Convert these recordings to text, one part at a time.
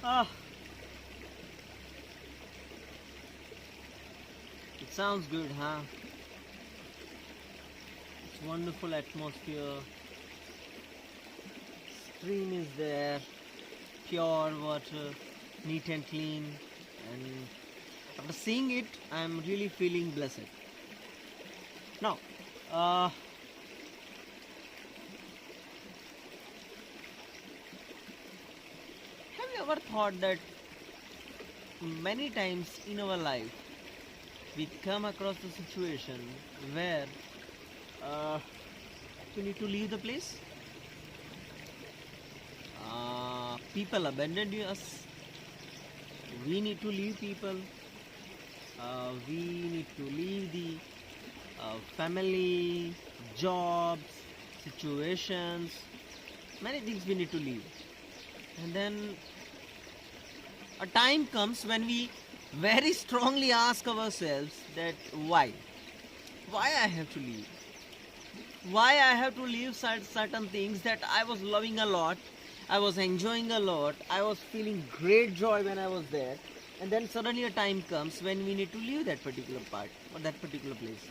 Ah, it sounds good, huh? It's wonderful atmosphere. Stream is there, pure water, neat and clean, and after seeing it, I'm really feeling blessed. Now, uh, have you ever thought that many times in our life we come across a situation where uh, we need to leave the place? People abandoned us. We need to leave people. We need to leave the family, jobs, situations, many things we need to leave. And then a time comes when we very strongly ask ourselves that why I have to leave, why I have to leave certain things that I was loving a lot, I was enjoying a lot, I was feeling great joy when I was there, and then suddenly a time comes when we need to leave that particular part or that particular place.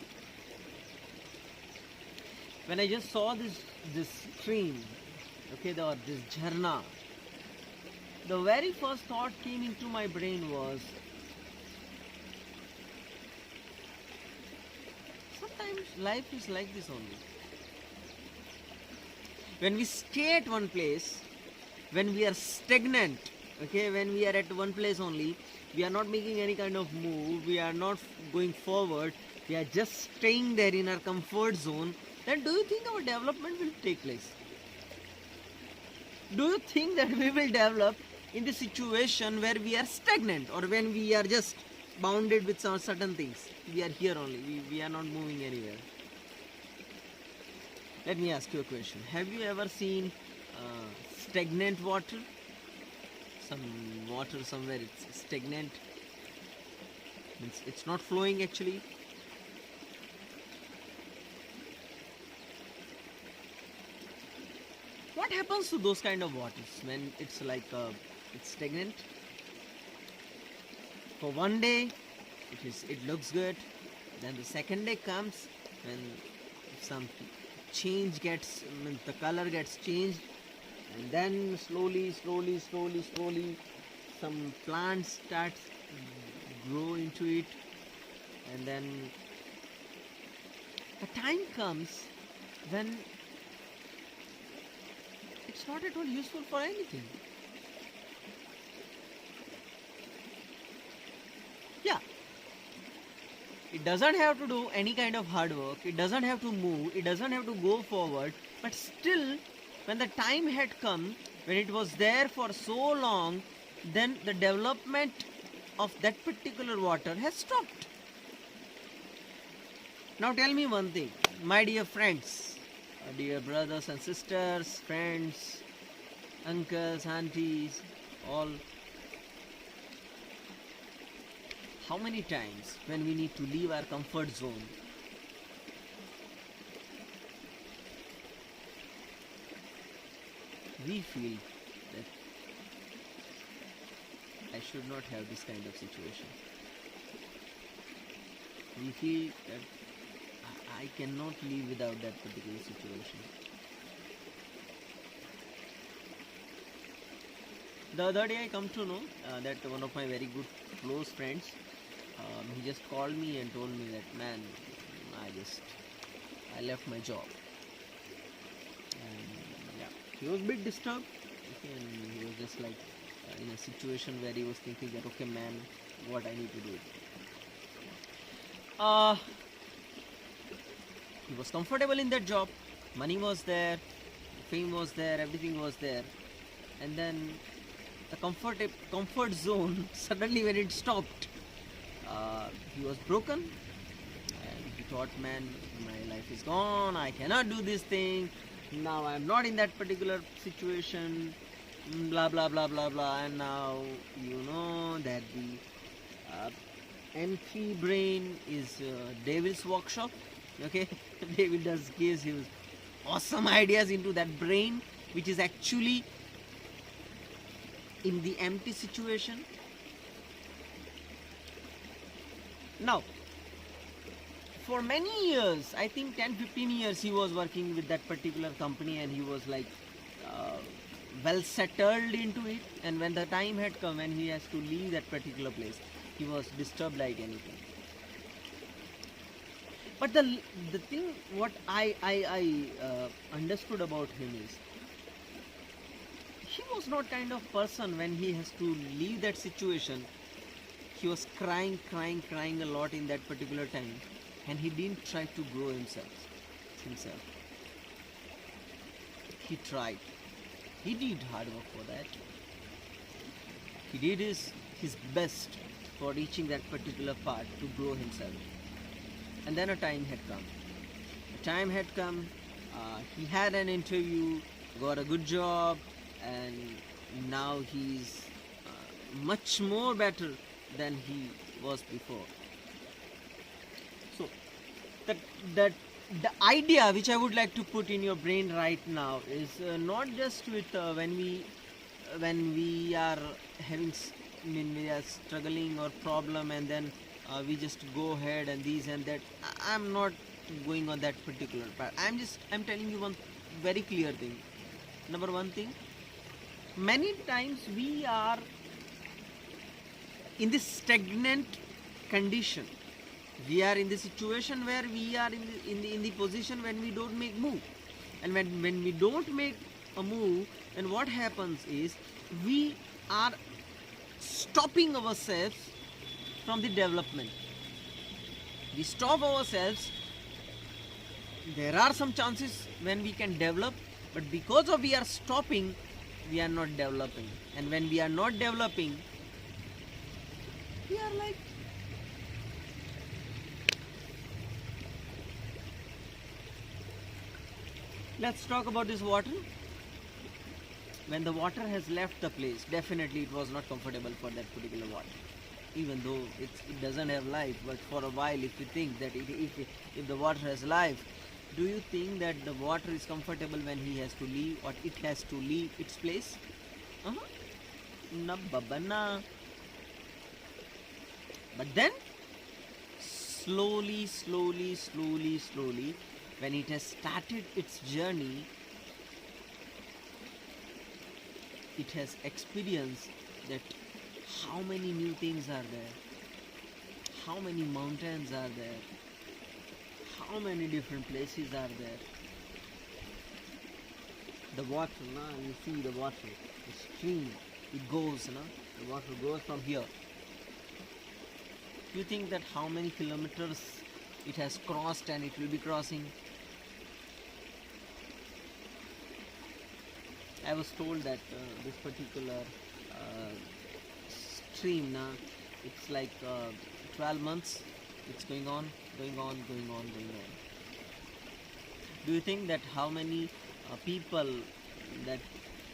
When I just saw this stream, okay, this jharna, the very first thought came into my brain was, sometimes life is like this only. When we stay at one place, when we are stagnant, okay, when we are at one place only, we are not making any kind of move, we are not going forward, we are just staying there in our comfort zone, then do you think our development will take place? Do you think that we will develop in the situation where we are stagnant, or when we are just bounded with some certain things? We are here only, we are not moving anywhere. Let me ask you a question. Have you ever seen stagnant water? Some water somewhere it's stagnant, means it's not flowing actually. What happens to those kind of waters when it's like it's stagnant? For one day it looks good, then the second day comes when some change gets, means the color gets changed, and then slowly some plants start grow into it, and then a time comes when it's not at all useful for anything. Yeah, it doesn't have to do any kind of hard work, it doesn't have to move, it doesn't have to go forward, but still, when the time had come, when it was there for so long, then the development of that particular water has stopped. Now tell me one thing, my dear friends, dear brothers and sisters, friends, uncles, aunties, all. How many times when we need to leave our comfort zone, we feel that I should not have this kind of situation. We feel that I cannot live without that particular situation. The other day I come to know that one of my very good close friends, he just called me and told me that, man, I left my job. And yeah, he was a bit disturbed, okay, and he was just like in a situation where he was thinking that, okay, man, what I need to do. He was comfortable in that job, money was there, fame was there, everything was there, and then the comfort zone suddenly when it stopped, he was broken, and he thought, man, my life is gone, I cannot do this thing, now I'm not in that particular situation, blah blah blah blah blah. And now you know that the empty brain is devil's workshop, okay. Devil does gives his awesome ideas into that brain, which is actually in the empty situation. Now, for many years, I think 10-15 years, he was working with that particular company, and he was like uh, well settled into it. And when the time had come when he has to leave that particular place, he was disturbed like anything. But the thing what I understood about him is, he was not kind of person when he has to leave that situation. He was crying a lot in that particular time, and he didn't try to grow himself. He tried. He did hard work for that. He did his best for reaching that particular part to grow himself. And then a time had come. He had an interview, got a good job, and now he's much more better than he was before. So that the idea which I would like to put in your brain right now is not just with when we are having we are struggling or problem, and then we just go ahead and these and that. I'm not going on that particular part. I'm telling you one very clear thing. Number one thing, many times we are in this stagnant condition. We are in the situation where we are in the position when we don't make move. And when we don't make a move, then what happens is we are stopping ourselves from the development. We stop ourselves. There are some chances when we can develop, but because of we are stopping, we are not developing. And when we are not developing, we are like, let's talk about this water. When the water has left the place, definitely it was not comfortable for that particular water. Even though it doesn't have life, but for a while, if you think that if the water has life, do you think that the water is comfortable when he has to leave, or it has to leave its place? Na baba na. But then, slowly, when it has started its journey, it has experienced that how many new things are there, how many mountains are there, how many different places are there. The water, you see the water, the stream, it goes, the water goes from here. You think that how many kilometers it has crossed and it will be crossing? I was told that this particular stream, it's like 12 months, it's going on. Do you think that how many people that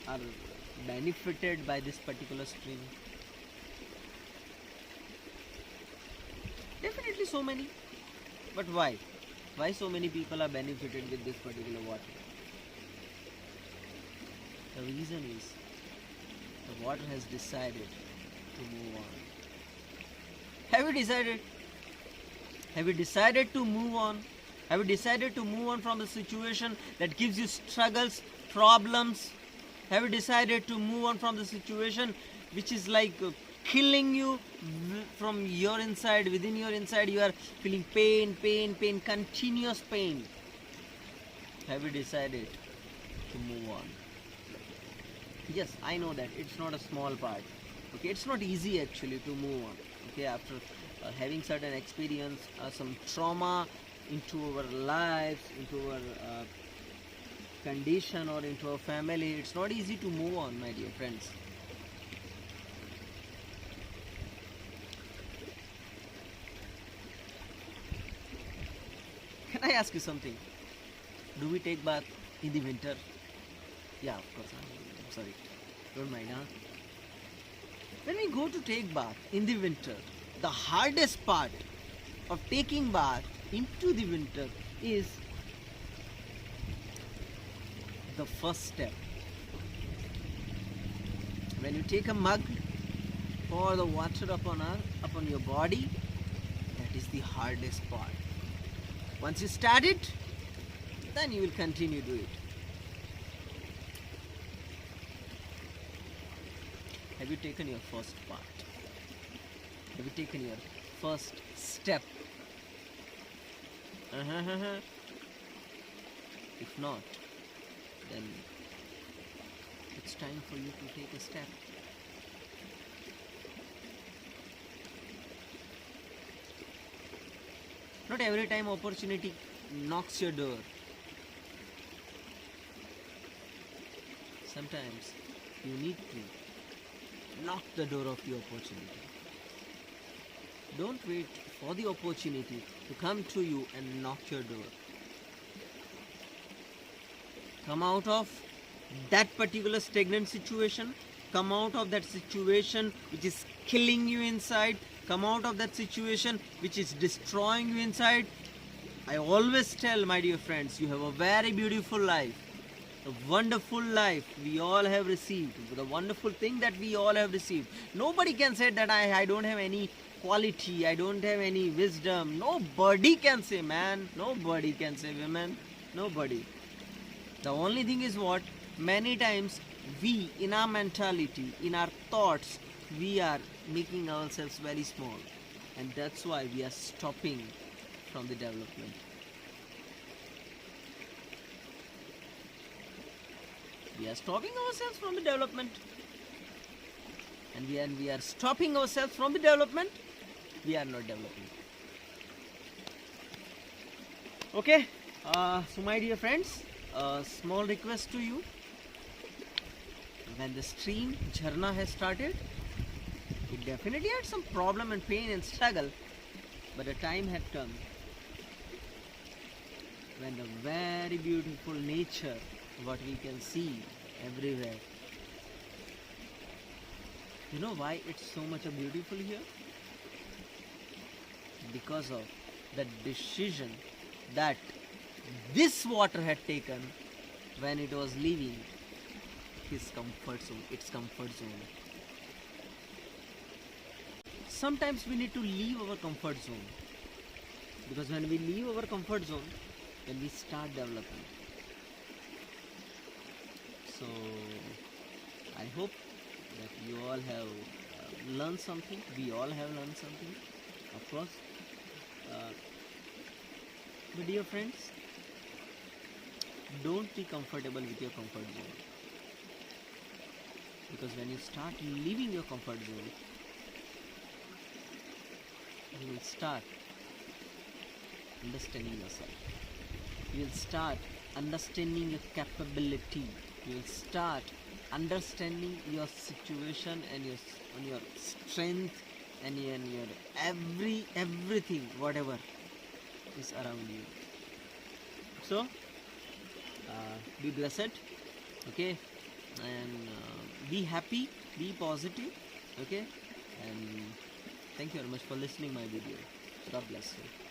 are benefited by this particular stream? Definitely so many. But why? Why so many people are benefited with this particular water? The reason is the water has decided to move on. Have you decided? Have you decided to move on? Have you decided to move on from the situation that gives you struggles, problems? Have you decided to move on from the situation which is like killing you from your inside, within your inside? You are feeling pain, continuous pain. Have you decided to move on? Yes, I know that it's not a small part. Okay, it's not easy actually to move on. Okay, after having certain experience, some trauma into our lives, into our condition or into our family, it's not easy to move on, my dear friends. Can I ask you something? Do we take bath in the winter? Yeah, of course. I'm sorry. Don't mind, huh? When we go to take bath in the winter, the hardest part of taking bath into the winter is the first step. When you take a mug, pour the water upon your body, that is the hardest part. Once you start it, then you will continue to do it. Have you taken your first part? Have you taken your first step? If not, then it's time for you to take a step. Not every time opportunity knocks your door. Sometimes you need to knock the door of the opportunity. Don't wait for the opportunity to come to you and knock your door. Come out of that particular stagnant situation. Come out of that situation which is killing you inside. Come out of that situation which is destroying you inside. I always tell my dear friends, you have a very beautiful life, a wonderful life we all have received, the wonderful thing that we all have received. Nobody can say that I don't have any quality, I don't have any wisdom. Nobody can say, man. Nobody can say, women. Nobody. The only thing is what? Many times we, in our mentality, in our thoughts, we are making ourselves very small, and that's why we are stopping from the development. We are stopping ourselves from the development, and we are stopping ourselves from the development, we are not developing. Okay, so my dear friends, a small request to you. When the stream Jharna has started, it definitely had some problem and pain and struggle, but the time had come when the very beautiful nature, what we can see everywhere. You know why it's so much beautiful here? Because of the decision that this water had taken when it was leaving its comfort zone. Sometimes we need to leave our comfort zone, because when we leave our comfort zone, then we start developing. So I hope that you all have learned something. We all have learned something, of course. But dear friends, don't be comfortable with your comfort zone, because when you start leaving your comfort zone, you will start understanding yourself. You will start understanding your capability. You will start understanding your situation and your strength and your everything, whatever is around you. So be blessed, okay, and be happy, be positive, okay, and thank you very much for listening my video. God bless you.